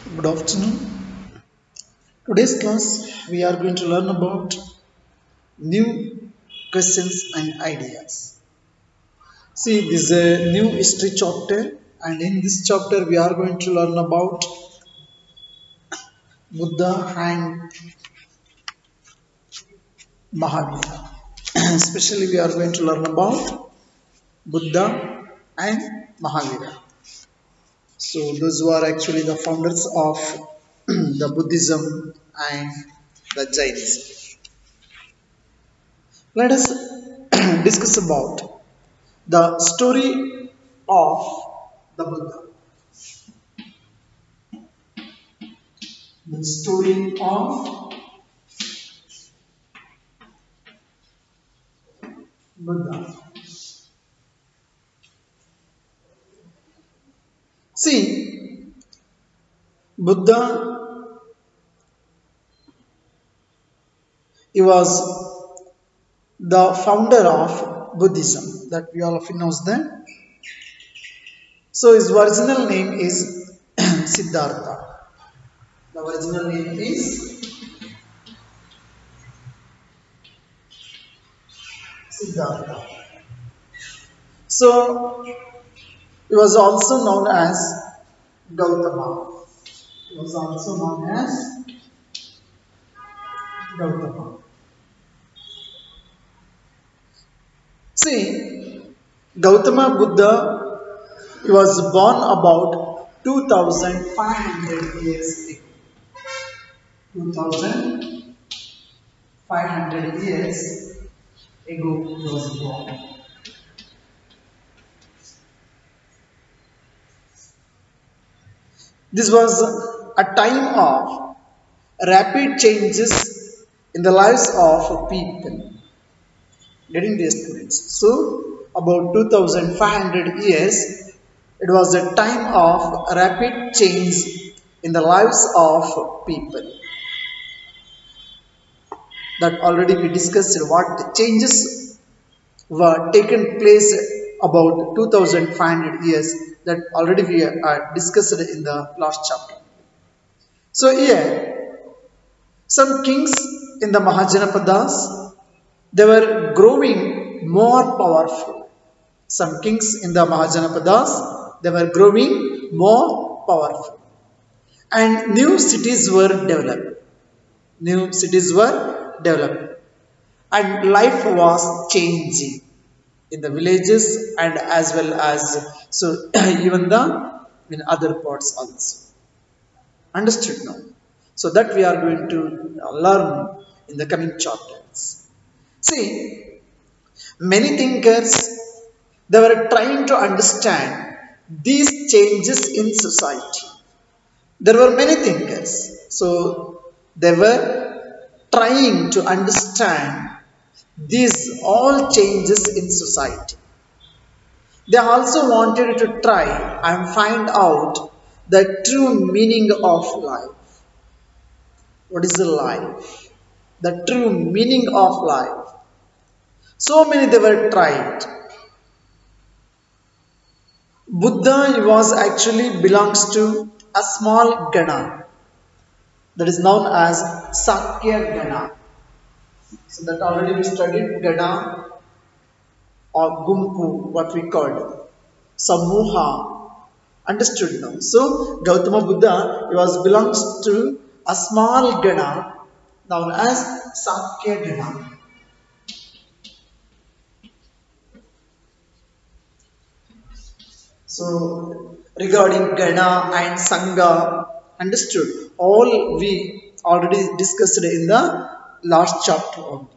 Good afternoon. Today's class we are going to learn about new questions and ideas. See, this is a new history chapter, and in this chapter we are going to learn about Buddha and Mahavira. Especially we are going to learn about Buddha and Mahavira. So those who are actually the founders of the Buddhism and the Jainism. Let us discuss about the story of the Buddha. The story of Buddha. See, Buddha, he was the founder of Buddhism, that we all of you knows that. So his original name is Siddhartha. The original name is Siddhartha. So he was also known as Gautama. He was also known as Gautama. See, Gautama Buddha, he was born about 2500 years ago. 2500 years ago he was born. This was a time of rapid changes in the lives of people. Getting the students. So, about 2500 years, it was a time of rapid change in the lives of people. That already we discussed what changes were taken place about 2500 years, that already we discussed in the last chapter. So here, some kings in the Mahajanapadas, they were growing more powerful. Some kings in the Mahajanapadas, they were growing more powerful. And new cities were developed. New cities were developed. And life was changing in the villages and as well as so even the in other parts also. Understood now? So that we are going to learn in the coming chapters. See, many thinkers, they were trying to understand these changes in society. There were many thinkers, so they were trying to understand these all changes in society. They also wanted to try and find out the true meaning of life. What is the life? The true meaning of life. So many they were tried. Buddha was actually belongs to a small Gana that is known as Sakya Gana. So that already we studied Gana or Gumpu, what we called Samuha. Understood now. So Gautama Buddha, he was belongs to a small Gana known as Sakya Gana. So regarding Gana and Sangha, understood. All we already discussed in the last chapter only.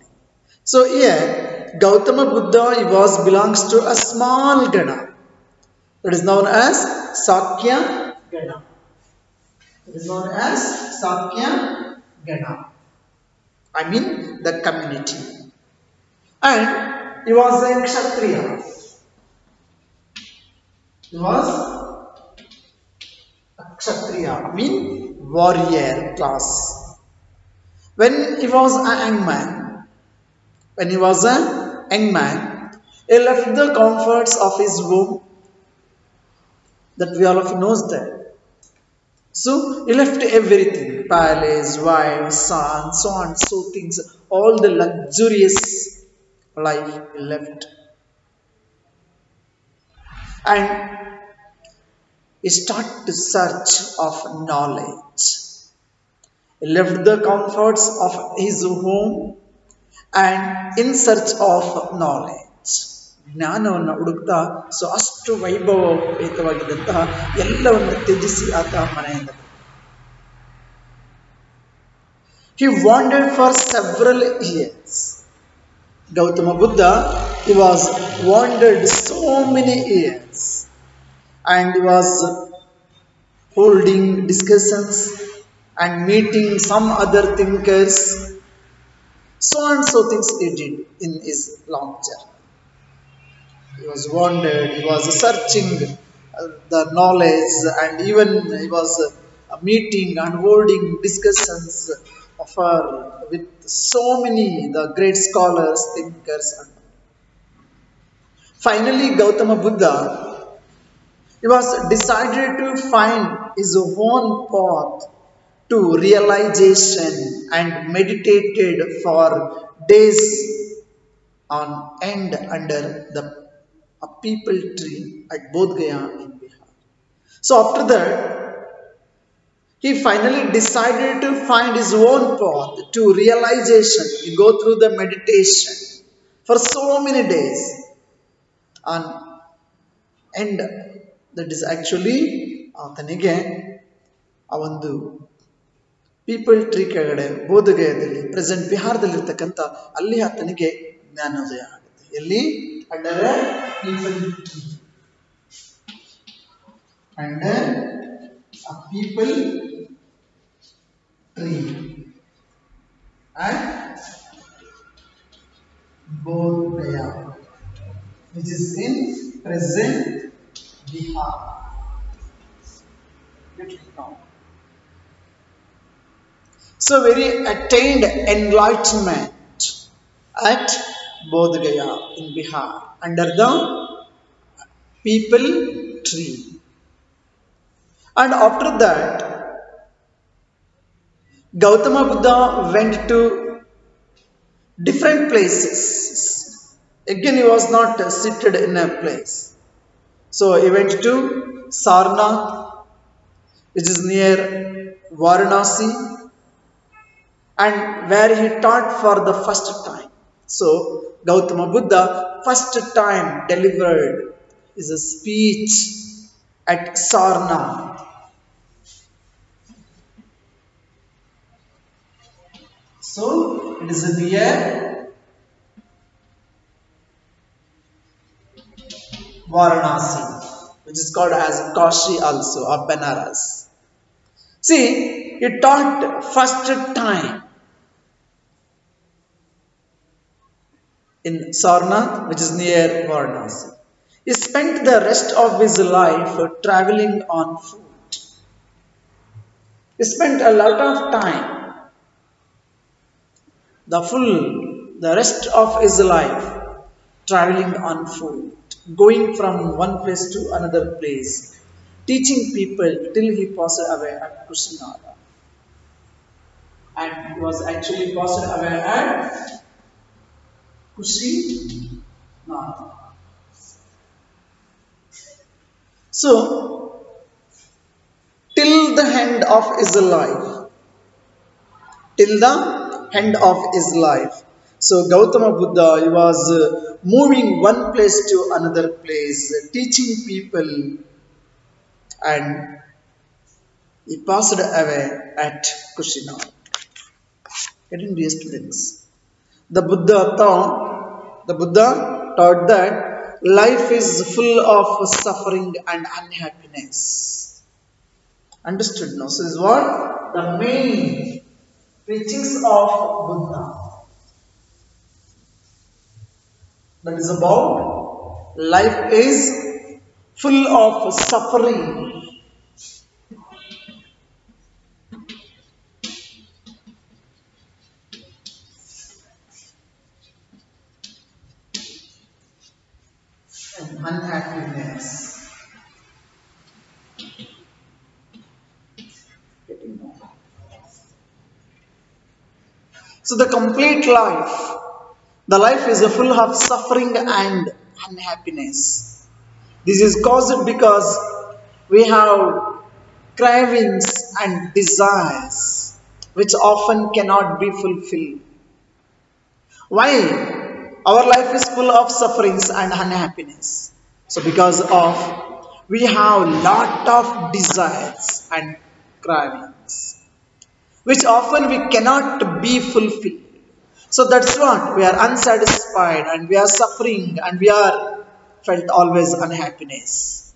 So here, Gautama Buddha, he was belongs to a small Gana. That is known as Sakya Gana. It is known as Sakya Gana. I mean the community. And he was a Kshatriya. He was a Kshatriya, mean warrior class. When he was a young man, he left the comforts of his home, that we all of knows that. So he left everything, palace, wife, son, so on, so things, all the luxurious life he left. And he started to search of knowledge. He left the comforts of his home and in search of knowledge. ಜ್ಞಾನವನ್ನು ಹುಡುಕ್ತಾ so ಅಷ್ಟು ವೈಭವಯುತವಾಗಿದ್ದಂತಹ ಎಲ್ಲವನ್ನು ತ್ಯಜಿಸಿ ಆತ ಮನೆಯಿಂದ he wandered for several years. Gautama Buddha, he was wandered so many years and he was holding discussions and meeting some other thinkers. So and so things he did in his long journey. He was wandered, he was searching the knowledge, and even he was meeting and holding discussions with so many the great scholars, thinkers. Finally, Gautama Buddha, he was decided to find his own path to realization and meditated for days on end under the a people tree at Bodh Gaya in Bihar. So after that, he finally decided to find his own path to realization. He go through the meditation for so many days. And that is actually ಆತನಿಗೆ ಆ ಒಂದು people tree ಕೆಳಗಡೆ ಬೋಧಗಯದಲ್ಲಿ present ಬಿಹಾರದಲ್ಲಿರ್ತಕ್ಕಂಥ ಅಲ್ಲಿ ಆತನಿಗೆ ಜ್ಞಾನೋದಯ ಆಗುತ್ತೆ. ಎಲ್ಲಿ? Under people tree. Under a people tree at Bodh Gaya, which is in present Bihar. So very attained enlightenment at Bodh Gaya in Bihar under the people tree. And after that, Gautama Buddha went to different places. Again, he was not seated in a place. So he went to Sarnath, which is near Varanasi, and where he taught for the first time. So Gautama Buddha first time delivered is a speech at Sarnath. So it is near Varanasi, which is called as Kashi also, or Benares. See, he taught first time in Sarnath, which is near Varanasi. He spent the rest of his life traveling on foot. He spent a lot of time, the rest of his life, traveling on foot, going from one place to another place, teaching people till he passed away at Kushinada. And he was actually passed away at Kushinada. So, till the end of his life, so Gautama Buddha, he was moving one place to another place, teaching people, and he passed away at Kushinada. Getting dear students, the Buddha taught that life is full of suffering and unhappiness. Understood now? So this is what the main teachings of Buddha. That is about life is full of suffering and unhappiness. So the complete life, the life is full of suffering and unhappiness. This is caused because we have cravings and desires which often cannot be fulfilled. Why? Our life is full of sufferings and unhappiness. So because of we have lot of desires and cravings which often we cannot be fulfilled. So that's what we are unsatisfied and we are suffering and we are felt always unhappiness.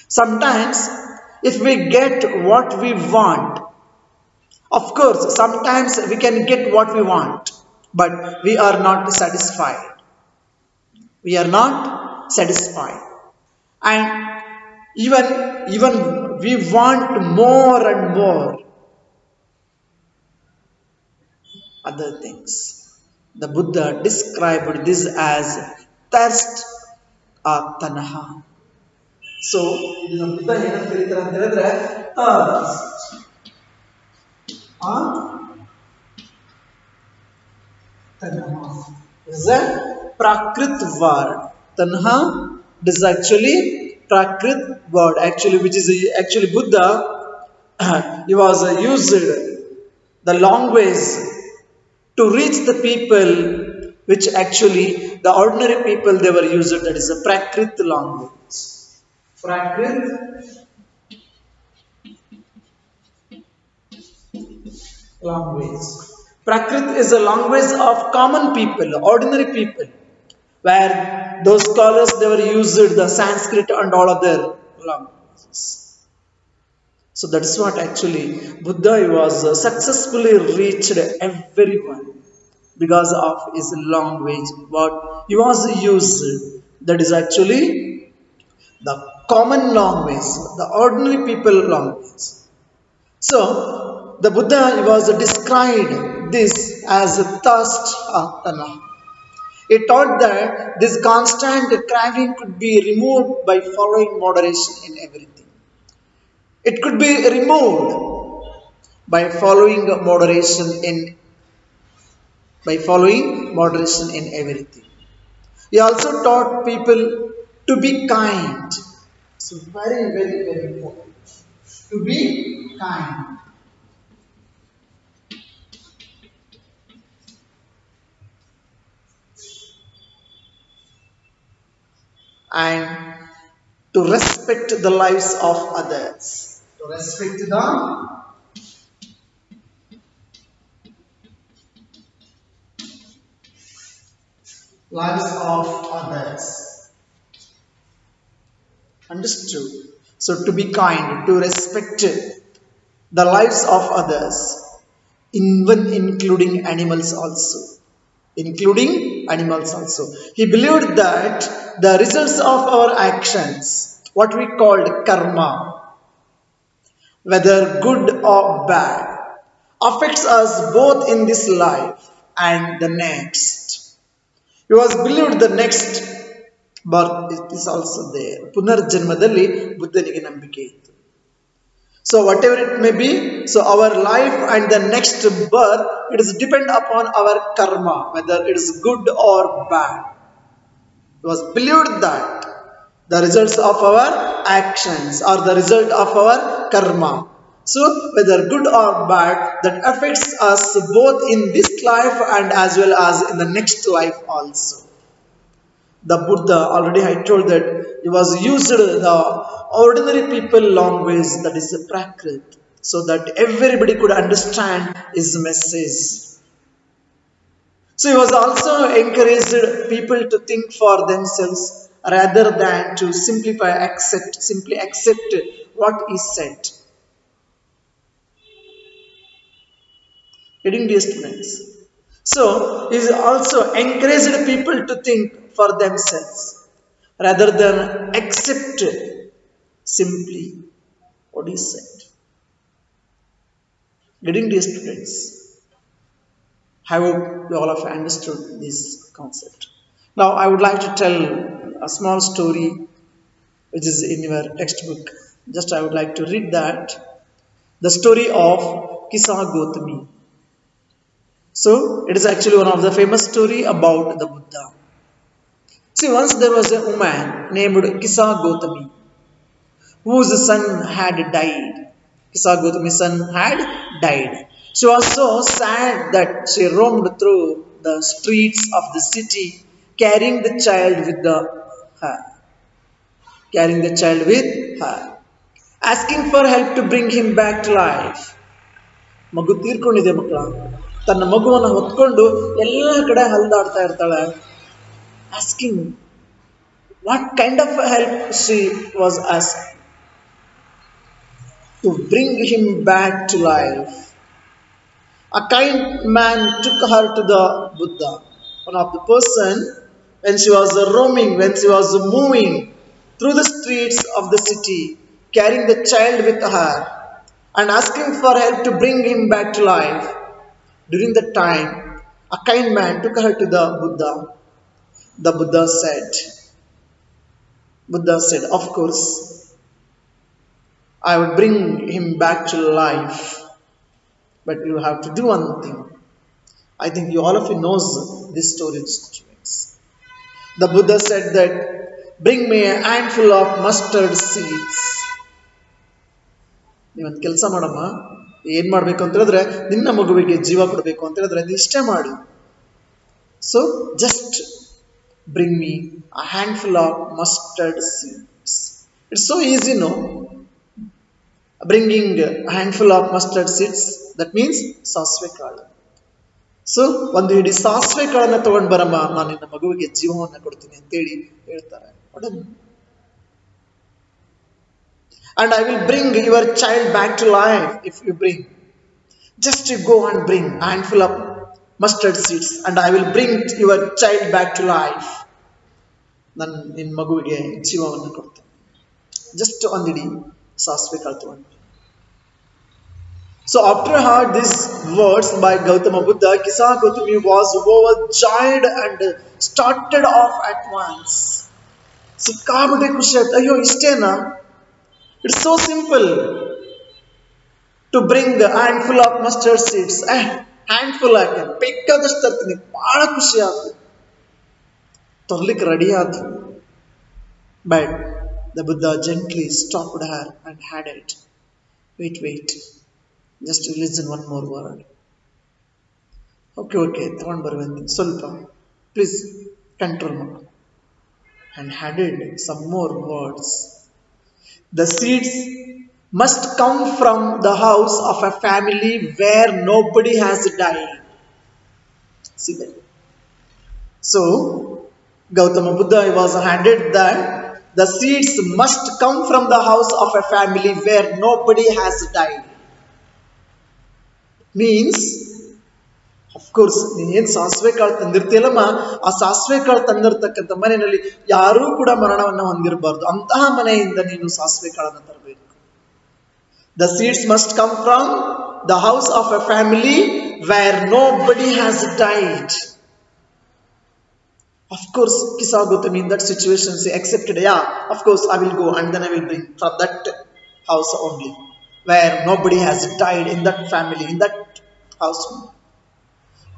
Sometimes if we get what we want, of course sometimes we can get what we want, but we are not satisfied. We are not satisfied. And even we want more and more other things. The Buddha described this as thirst or tanha. So, ಇದನ್ನ ಬುದ್ಧ ಏನಂತ ಕರೀತಾರೆ ಅಂತ ಹೇಳಿದ್ರೆ tanha is a prakrit word. Tanha is actually prakrit word actually, which is actually Buddha. He was used the long ways to reach the people which actually the ordinary people they were used, that is a Prakrit language. Prakrit language. Prakrit is a language of common people, ordinary people, where those scholars they were used the Sanskrit and all other languages. So that's what actually Buddha was successfully reached everyone because of his language. What he was used, that is actually the common language, the ordinary people language. So the Buddha was described this as thirst atana. He taught that this constant craving could be removed by following moderation in everything. It could be removed by following moderation in everything. He also taught people to be kind. So very, very, very important. To be kind. And to respect the lives of others. To respect the lives of others. Understood? So to be kind, to respect the lives of others, even including animals also. Including animals also. He believed that the results of our actions, what we called karma, whether good or bad, affects us both in this life and the next. He was believed the next birth is also there. Punarjanmadalli Buddhanige ನಂಬಿಕೆ ಇತ್ತು. So whatever it may be, so our life and the next birth, it is depend upon our karma, whether it is good or bad. It was believed that the results of our actions are the result of our karma. So whether good or bad, that affects us both in this life and as well as in the next life also. The Buddha, already I told that he was used the ordinary people language, that is the Prakrit, so that everybody could understand his message. So he was also encouraged people to think for themselves rather than to simply accept what he said. Getting dear students. So he also encouraged people to think for themselves rather than accept simply what he said. Getting dear students. I hope you all have understood this concept. Now I would like to tell a small story which is in your textbook. Just I would like to read that. The story of Kisa Gotami. So it is actually one of the famous story about the Buddha. See, once there was a woman named Kisa Gautami whose son had died. Kisa Gautami's son had died. She was so sad that she roamed through the streets of the city carrying the child with her. Carrying the child with her. Asking for help to bring him back to life. ಮಗು ತೀರ್ಕೊಂಡಿದೆ ಮಕ್ಕಳ, ತನ್ನ ಮಗುವನ್ನು ಹೊತ್ಕೊಂಡು ಎಲ್ಲ ಕಡೆ ಹಲ್ದಾಡ್ತಾ ಇರ್ತಾಳೆ. Asking what kind of help she was asking. To bring him back to life. A kind man took her to the Buddha. One of the person, when she was roaming, when she was moving through the streets of the city, carrying the child with her and asking for help to bring him back to life. During that time, a kind man took her to the Buddha. The Buddha said, of course, I would bring him back to life. But you have to do one thing. I think all of you knows this story. The Buddha said that, bring me a handful of mustard seeds. ನೀವೊಂದು ಕೆಲಸ ಮಾಡಮ್ಮ, ಏನ್ ಮಾಡ್ಬೇಕು ಅಂತ ಹೇಳಿದ್ರೆ ನಿನ್ನ ಮಗುವಿಗೆ ಜೀವ ಕೊಡಬೇಕು ಅಂತ ಹೇಳಿದ್ರೆ ಇಷ್ಟೇ ಮಾಡು. So just bring me a handful of mustard seeds. It's so easy, no? Bringing a handful of mustard seeds, that means ಸಾಸಿವೆ ಕಾಳು. ಸೊ ಒಂದು ಹಿಡಿ ಸಾಸಿವೆ ಕಾಳನ್ನ ತಗೊಂಡು ಬರಮ್ಮ, ನಾನು ನಿನ್ನ ಮಗುವಿಗೆ ಜೀವವನ್ನು ಕೊಡ್ತೀನಿ ಅಂತೇಳಿ ಹೇಳ್ತಾರೆ. And I will bring your child back to life if you bring. Just you go and bring a handful of mustard seeds and I will bring your child back to life. ನಾನು ನಿನ್ನ ಮಗುವಿಗೆ ಜೀವವನ್ನು ಕೊಡ್ತೀನಿ. Just ಒಂದು ಹಿಡಿ ಸಾಸಿವೆ ಕಾಳು ತಗೊಂಡು. So after I heard these words by Gautama Buddha, Kisa Gautami was overjoyed and started off at once. ಸಿಕ್ಕಾಬಿಟ್ಟೆ ಖುಷಿ ಆಯ್ತು. ಅಯ್ಯೋ ಇಷ್ಟೇನಾ? It's so simple to bring a handful of mustard seeds. Handful ಹಾಕಿ ಬೇಕಾದಷ್ಟು ತರ್ತೀನಿ, ಬಹಳ ಖುಷಿ ಆಯ್ತು, ತರ್ಲಿಕ್ಕೆ ರೆಡಿ ಆಯ್ತು. But the Buddha gently stopped her and added, wait. Just to listen one more word. Okay, ತಗೊಂಡು ಬರುವಂತೆ ಸ್ವಲ್ಪ, please control ಮಾಡಿ. And added some more words. The seeds must come from the house of a family where nobody has died. See that? So Gautama Buddha was added that the seeds must come from the house of a family where nobody has died. Means, of course, ನೀನೇನು ಸಾಸಿವೆ ಕಾಳು ತಂದಿರ್ತೀಯಲ್ಲಮ್ಮ, ಆ ಸಾಸಿವೆ ಕಾಳು ತಂದಿರ್ತಕ್ಕಂಥ ಮನೆಯಲ್ಲಿ ಯಾರೂ ಕೂಡ ಮರಣವನ್ನು ಹೊಂದಿರಬಾರ್ದು. ಅಂತಹ ಮನೆಯಿಂದ ನೀನು ಸಾಸಿವೆ ಕಾಳನ್ನು ತರಬೇಕು. The seeds must come from the house of a family where nobody has died. Of course, Kisa Gautami in that situation she accepted. Yeah, of course I will go and then I will bring from that house only, where nobody has died, in that family, in that house.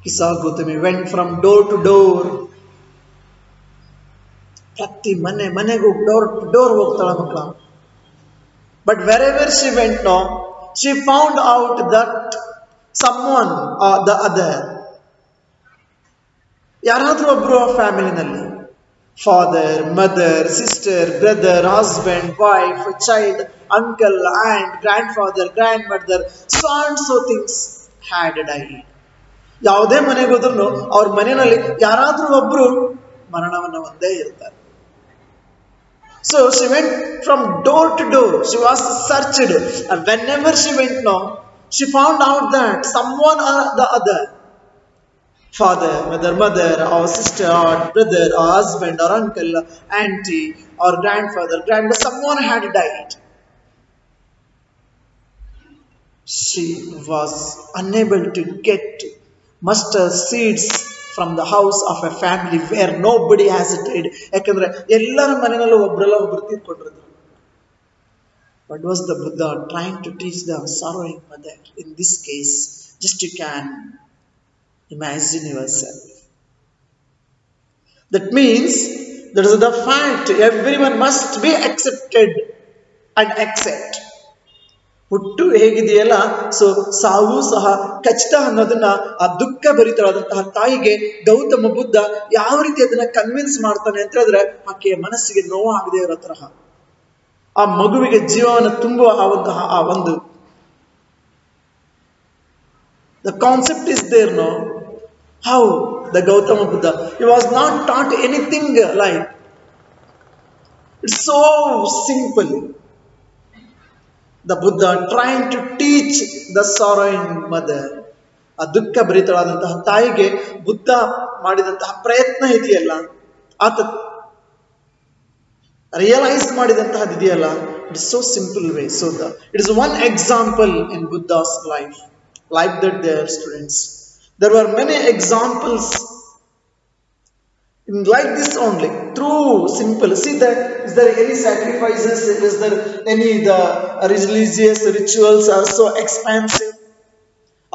Kisa Gautami went from door to door. ಪ್ರತಿ ಮನೆಗೂ door to door ಹೋಗ್ತಾಳ ಮಕ್ಕಳ. But wherever she went now, she found out that someone or the other, ಯಾರಾದ್ರೂ ಒಬ್ರು ಆ ಫ್ಯಾಮಿಲಿನಲ್ಲಿ, father, mother, sister, brother, husband, wife, child, uncle, aunt, grandfather, grandmother, so and so things had died. ಯಾವುದೇ ಮನೆಗೆ ಹೋದ್ರು ಅವ್ರ ಮನೆಯಲ್ಲಿ ಯಾರಾದ್ರೂ ಒಬ್ರು ಮರಣವನ್ನು ಹೊಂದೇ ಇರ್ತಾರೆ. So she went from door to door. She was searched, and whenever she went now, she found out that someone or the other, father, whether mother or sister or brother or husband or uncle, auntie or grandfather, grandmother, someone had died. She was unable to get mustard seeds from the house of a family where nobody has died. ಯಾಕಂದ್ರೆ ಎಲ್ಲರ ಮನೆಯಲ್ಲೂ ಒಬ್ರು ತೀರ್ಕೊಂಡಿದ್ರು. What was the Buddha trying to teach the sorrowing mother? In this case, just you can Imagine yourself. That means that is the fact everyone must be accepted and accept. ಹುಟ್ಟು ಹೇಗಿದೆಯಲ್ಲ, so ಸಾವು ಸಹ ಖಚಿತ ಅನ್ನೋದನ್ನ ಆ ದುಃಖ ಭರಿತರಾದಂತಹ ತಾಯಿಗೆ ಗೌತಮ ಬುದ್ಧ ಯಾವ ರೀತಿ ಅದನ್ನ ಕನ್ವಿನ್ಸ್ ಮಾಡ್ತಾನೆ ಅಂತ ಹೇಳಿದ್ರೆ, ಆಕೆಯ ಮನಸ್ಸಿಗೆ ನೋವಾಗದೆ ಇರೋ ತರಹ ಆ ಮಗುವಿಗೆ ಜೀವವನ್ನು ತುಂಬುವ ಆ ಒಂದು the concept is there, no? How the Gautama Buddha, he was not taught anything like, it's so simple. The Buddha trying to teach the sorrowing mother. ಆ ದುಃಖ ಭರಿತಳಾದಂತಹ ತಾಯಿಗೆ ಬುದ್ಧ ಮಾಡಿದಂತಹ ಪ್ರಯತ್ನ ಇದೆಯಲ್ಲ, ಆತ ರಿಯಲೈಸ್ ಮಾಡಿದಂತಹದ್ದು ಇದೆಯಲ್ಲ, it is so simple way. So it is one example in Buddhas life, like that there, students. There were many examples in like this only, through simple. See that, is there any sacrifices, is there any the religious rituals are so expansive?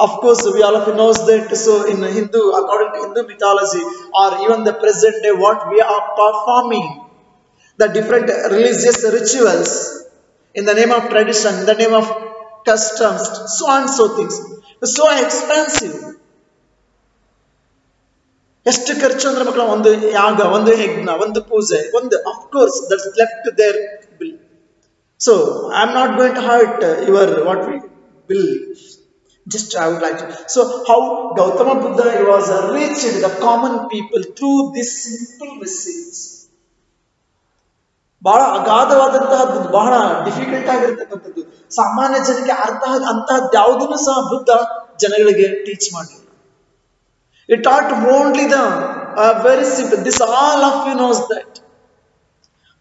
Of course, we all of you knows that. So in Hindu, according to Hindu mythology, or even the present day, what we are performing, the different religious rituals in the name of tradition, in the name of customs, so and so things, so expensive. ಎಷ್ಟು ಖರ್ಚು ಅಂದ್ರೆ ಮಕ್ಕಳ, ಒಂದು ಯಾಗ, ಒಂದು ಯಜ್ಞ, ಒಂದು ಪೂಜೆ, ಒಂದು, of course that's left to their bill. So I'm not going to hurt your what we bill. Just I would like to. So how Gautama Buddha, he was reached the common people through this simple message. ಬಹಳ ಅಗಾಧವಾದಂತಹದ್ದು, ಬಹಳ difficult ಆಗಿರ್ತಕ್ಕಂಥದ್ದು, ಸಾಮಾನ್ಯ ಜನಕ್ಕೆ ಅರ್ಥ ಅಂತಹದ್ದು ಯಾವುದನ್ನು ಸಹ ಬುದ್ಧ ಜನಗಳಿಗೆ ಟೀಚ್ ಮಾಡಲಿಲ್ಲ. He taught only the very simple. This all of you knows that.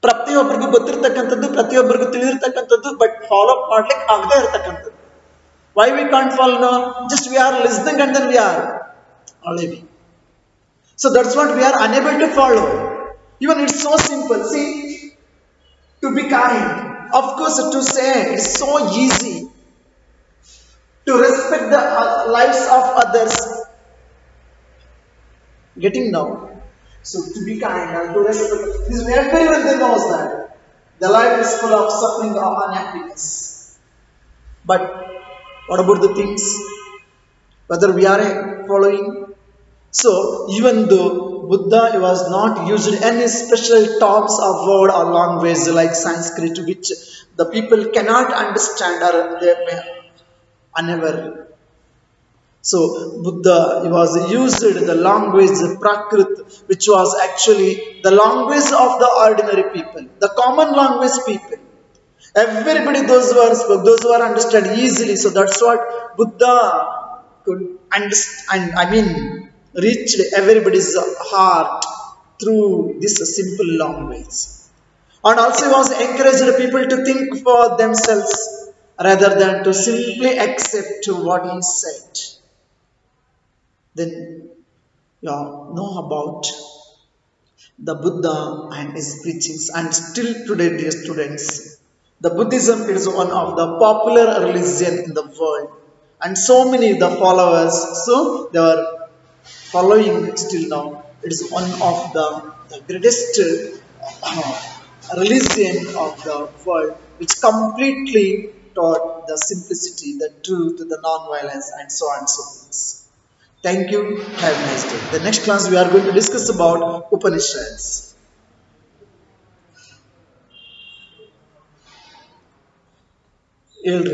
ಪ್ರತಿಯೊಬ್ಬರಿಗೂ ಗೊತ್ತಿರ್ತಕ್ಕಂಥದ್ದು, ಪ್ರತಿಯೊಬ್ಬರಿಗೂ ತಿಳಿದಿರ್ತಕ್ಕಂಥದ್ದು, ಬಟ್ ಫಾಲೋ ಅಪ್ ಮಾಡ್ಲಿಕ್ಕೆ ಆಗದೆ ಇರತಕ್ಕಂಥದ್ದು. Why we can't follow? No, just we are listening and then we are living. So that's what we are unable to follow. Even it's so simple. See, to be kind, of course, to say it's so easy. To respect the lives of others, getting now. So to be kind and to respect, this everyone knows that the life is full of suffering or unhappiness. But what about the things? Whether we are following? So even though Buddha, he was not used any special terms of word or language like Sanskrit, which the people cannot understand or they may unaware. So Buddha, he was used the language Prakrit, which was actually the language of the ordinary people, the common language people. Everybody, those who are understood easily. So that's what Buddha could understand. I mean, reached everybody's heart through this simple language. And also he was encouraged people to think for themselves rather than to simply accept what he said. Then you know about the Buddha and his preachings. And still today, dear students, the Buddhism is one of the popular religion in the world. And so many the followers, so they are following still now. It is one of the greatest religion of the world, which completely taught the simplicity, the truth, the non-violence, and so on and so things. Thank you. Have a nice day. The next class we are going to discuss about Upanishads. ಹೇಳ್ರಿ